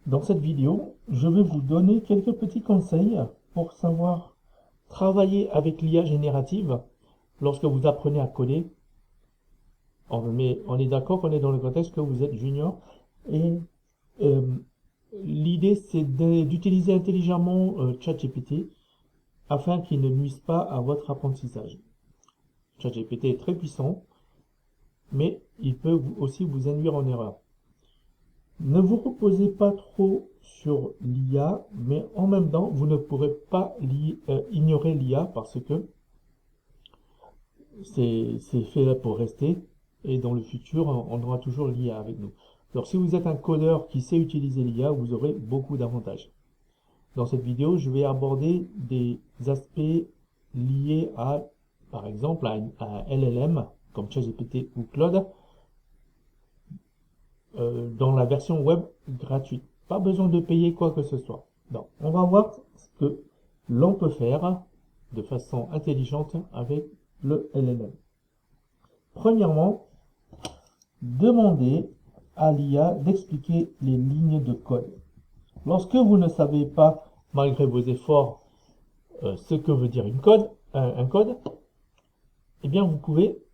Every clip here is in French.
Dans cette vidéo, je vais vous donner quelques petits conseils pour savoir travailler avec l'IA générative lorsque vous apprenez à coder. Mais on est d'accord qu'on est dans le contexte que vous êtes junior et euh, l'idée c'est d'utiliser intelligemment ChatGPT afin qu'il ne nuise pas à votre apprentissage. ChatGPT est très puissant, mais il peut aussi vous induire en erreur. Ne vous reposez pas trop sur l'IA, mais en même temps, vous ne pourrez pas ignorer l'IA parce que c'est fait là pour rester et dans le futur, on aura toujours l'IA avec nous. Alors si vous êtes un codeur qui sait utiliser l'IA, vous aurez beaucoup d'avantages. Dans cette vidéo, je vais aborder des aspects liés à, par exemple, à un LLM comme ChatGPT ou Claude, dans la version web gratuite. Pas besoin de payer quoi que ce soit. Donc, on va voir ce que l'on peut faire de façon intelligente avec le LLM. Premièrement, demandez à l'IA d'expliquer les lignes de code. Lorsque vous ne savez pas, malgré vos efforts, ce que veut dire un code, eh bien vous pouvez,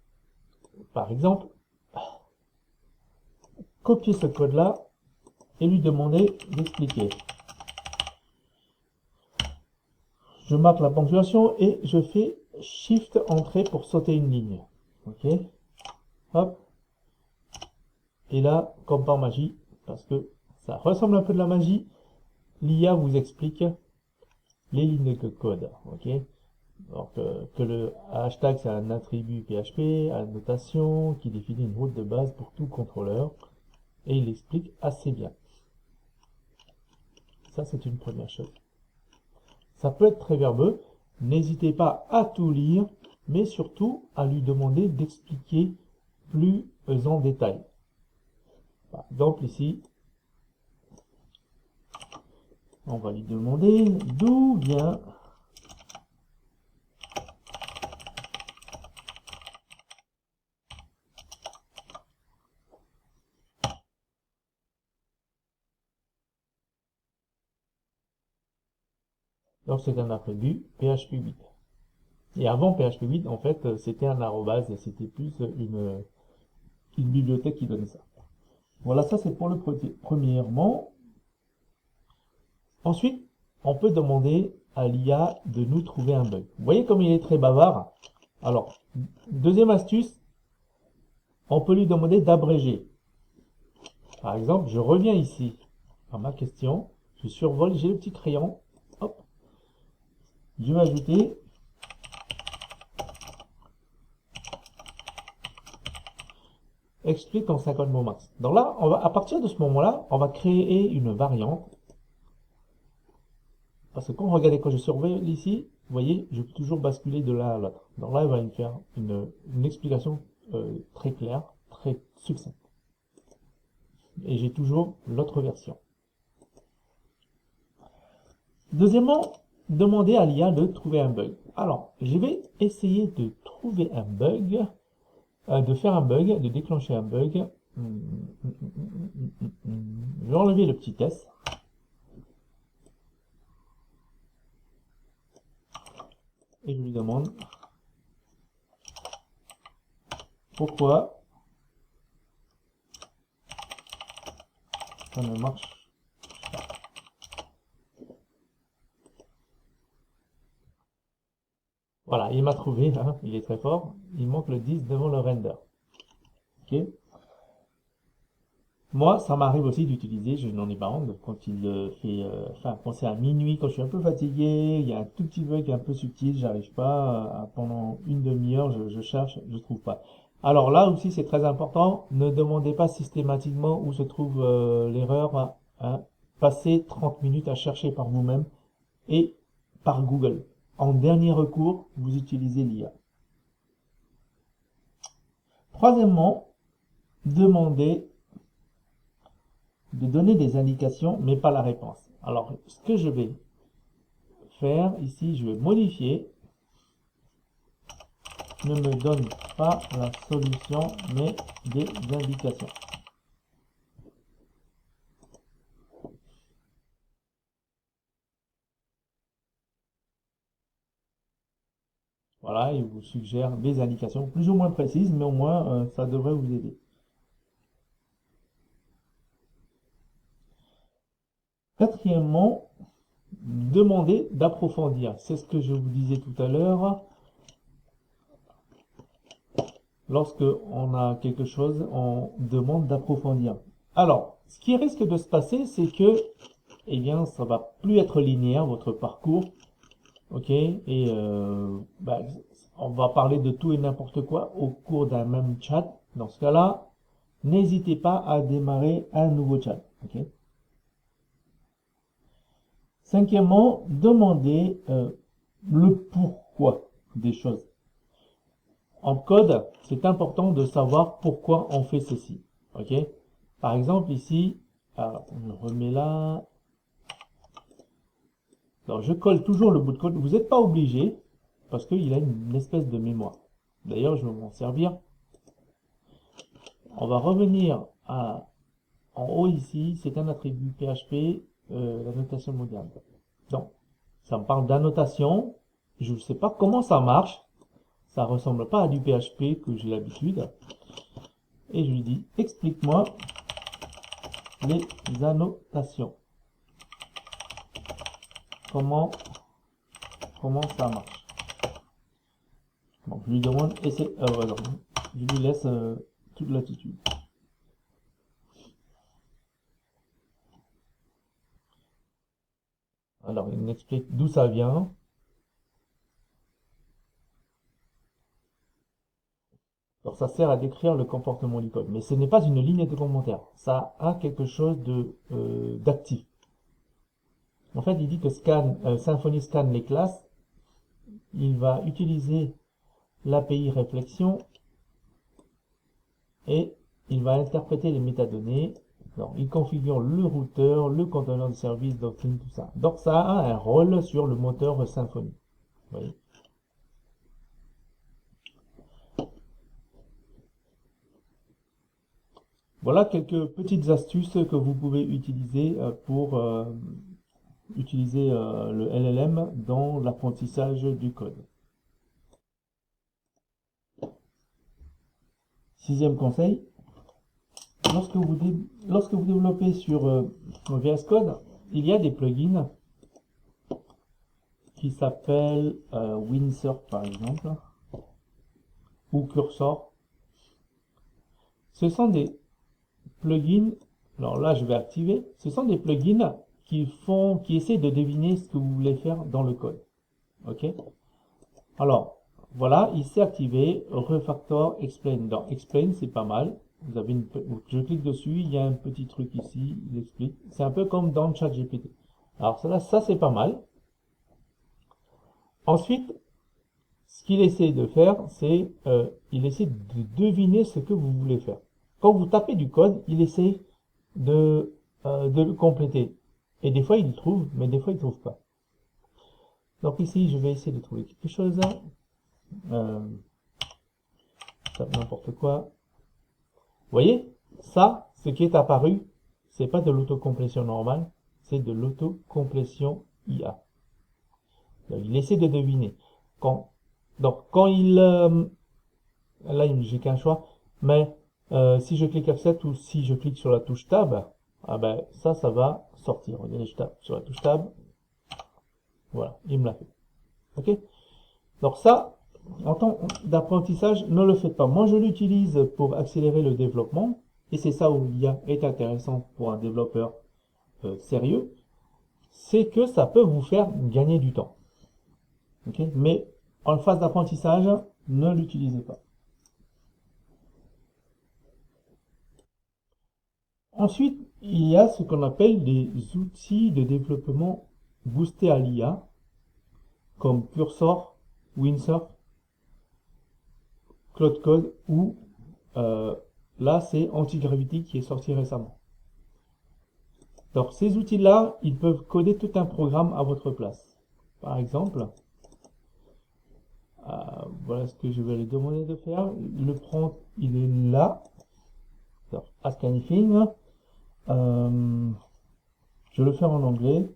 par exemple, copier ce code-là et lui demander d'expliquer. Je marque la ponctuation et je fais Shift Entrée pour sauter une ligne. Ok. Hop. Et là, comme par magie, parce que ça ressemble un peu de la magie, l'IA vous explique les lignes de code. Ok. Donc, que le hashtag c'est un attribut PHP, annotation qui définit une route de base pour tout contrôleur. Et il explique assez bien. Ça, c'est une première chose. Ça peut être très verbeux. N'hésitez pas à tout lire, mais surtout à lui demander d'expliquer plus en détail. Par exemple, ici, on va lui demander d'où vient donc c'est un attribut PHP 8. Et avant PHP 8, en fait, c'était un arrobase, c'était plus une bibliothèque qui donnait ça. Voilà, ça c'est pour le premièrement. Ensuite, on peut demander à l'IA de nous trouver un bug. Vous voyez comme il est très bavard? Alors, deuxième astuce, on peut lui demander d'abréger. Par exemple, je reviens ici à ma question, je survole, j'ai le petit crayon, hop, je vais ajouter explique en 50 mots max. Donc là, à partir de ce moment-là, on va créer une variante. Parce que quand je survole ici, vous voyez, je peux toujours basculer de l'un à l'autre. Donc là, il va me faire une explication très claire, très succincte. Et j'ai toujours l'autre version. Deuxièmement, demander à l'IA de trouver un bug. Alors, je vais essayer de trouver un bug, de faire un bug, de déclencher un bug. Je vais enlever le petit S. Et je lui demande pourquoi ça ne marche. Voilà, il m'a trouvé, hein, il est très fort. Il manque le 10 devant le render. Ok. Moi, ça m'arrive aussi d'utiliser, je n'en ai pas honte, quand il fait, enfin, quand c'est à minuit, quand je suis un peu fatigué, il y a un tout petit bug un peu subtil, j'arrive pas, pendant une demi-heure, je cherche, je trouve pas. Alors là aussi, c'est très important, ne demandez pas systématiquement où se trouve l'erreur, hein. Passez 30 minutes à chercher par vous-même et par Google. En dernier recours, vous utilisez l'IA. Troisièmement, demandez de donner des indications, mais pas la réponse. Alors, ce que je vais faire ici, je vais modifier. Ne me donne pas la solution, mais des indications. Voilà, il vous suggère des indications plus ou moins précises, mais au moins ça devrait vous aider. Quatrièmement, demandez d'approfondir. C'est ce que je vous disais tout à l'heure. Lorsque on a quelque chose, on demande d'approfondir. Alors, ce qui risque de se passer, c'est que, eh bien, ça va plus être linéaire, votre parcours. Ok, et on va parler de tout et n'importe quoi au cours d'un même chat. Dans ce cas-là, n'hésitez pas à démarrer un nouveau chat. Ok. Cinquièmement, demandez le pourquoi des choses. En code, c'est important de savoir pourquoi on fait ceci. Ok. Par exemple, ici, alors, on le remet là. Alors, je colle toujours le bout de code. Vous n'êtes pas obligé, parce qu'il a une espèce de mémoire. D'ailleurs, je vais m'en servir. On va revenir en haut ici. C'est un attribut PHP, la notation moderne. Donc, ça me parle d'annotation. Je ne sais pas comment ça marche. Ça ressemble pas à du PHP que j'ai l'habitude. Et je lui dis, explique-moi les annotations. Comment ça marche. Donc, je lui demande, et c'est, je lui laisse toute l'attitude. Alors, il m'explique d'où ça vient. Alors, ça sert à décrire le comportement du code. Mais ce n'est pas une ligne de commentaire. Ça a quelque chose de d'actif. En fait, il dit que Symfony scanne les classes. Il va utiliser l'API réflexion et il va interpréter les métadonnées. Donc, il configure le routeur, le conteneur de service, doctrine, tout ça. Donc, ça a un rôle sur le moteur Symfony. Vous voyez. Voilà quelques petites astuces que vous pouvez utiliser pour utiliser le LLM dans l'apprentissage du code. Sixième conseil, lorsque vous développez sur VS Code, il y a des plugins qui s'appellent Windsurf par exemple, ou Cursor. Ce sont des plugins, alors là je vais activer, ce sont des plugins qui essaient de deviner ce que vous voulez faire dans le code. Ok. Alors, voilà, il s'est activé, Refactor Explain. Dans Explain, c'est pas mal. Vous avez je clique dessus, il y a un petit truc ici, il explique. C'est un peu comme dans ChatGPT. Alors ça c'est pas mal. Ensuite, ce qu'il essaie de faire, c'est il essaie de deviner ce que vous voulez faire. Quand vous tapez du code, il essaie de le compléter. Et des fois, il le trouve, mais des fois, il ne trouve pas. Donc ici, je vais essayer de trouver quelque chose. N'importe quoi. Vous voyez, ça, ce qui est apparu, c'est pas de l'autocomplétion normale, c'est de l'autocomplétion IA. Donc, il essaie de deviner. Donc, quand là, j'ai qu'un choix, mais si je clique F7 ou si je clique sur la touche Tab, ah ben, ça va sortir. Regardez, je tape sur la touche Tab. Voilà, il me l'a fait. Ok? Donc ça, en temps d'apprentissage, ne le faites pas. Moi, je l'utilise pour accélérer le développement, et c'est ça où l'IA est intéressant pour un développeur sérieux, c'est que ça peut vous faire gagner du temps. Okay. Mais en phase d'apprentissage, ne l'utilisez pas. Ensuite, il y a ce qu'on appelle des outils de développement boostés à l'IA, comme Cursor, Windsurf, Cloud Code ou là, c'est Antigravity qui est sorti récemment. Donc, ces outils-là, ils peuvent coder tout un programme à votre place. Par exemple, voilà ce que je vais lui demander de faire. Le prompt, il est là. Donc, Ask Anything. Je vais le faire en anglais.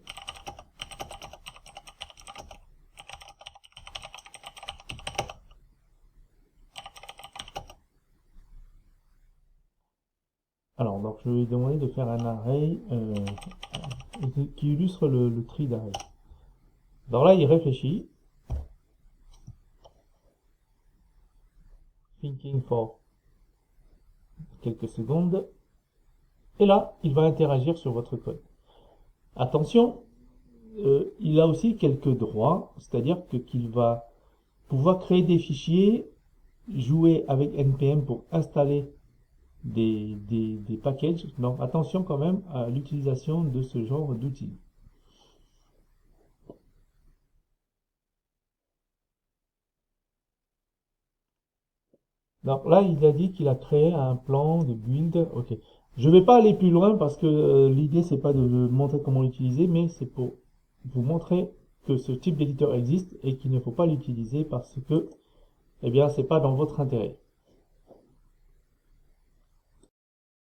Alors, donc je vais demander de faire un array qui illustre le tree d'array. Alors là, il réfléchit. Thinking for quelques secondes. Et là, il va interagir sur votre code. Attention, il a aussi quelques droits, c'est-à-dire qu'il va pouvoir créer des fichiers, jouer avec NPM pour installer des packages. Donc attention quand même à l'utilisation de ce genre d'outils. Donc là, il a dit qu'il a créé un plan de build. Ok. Je ne vais pas aller plus loin parce que l'idée, c'est pas de montrer comment l'utiliser, mais c'est pour vous montrer que ce type d'éditeur existe et qu'il ne faut pas l'utiliser parce que, eh bien, c'est pas dans votre intérêt.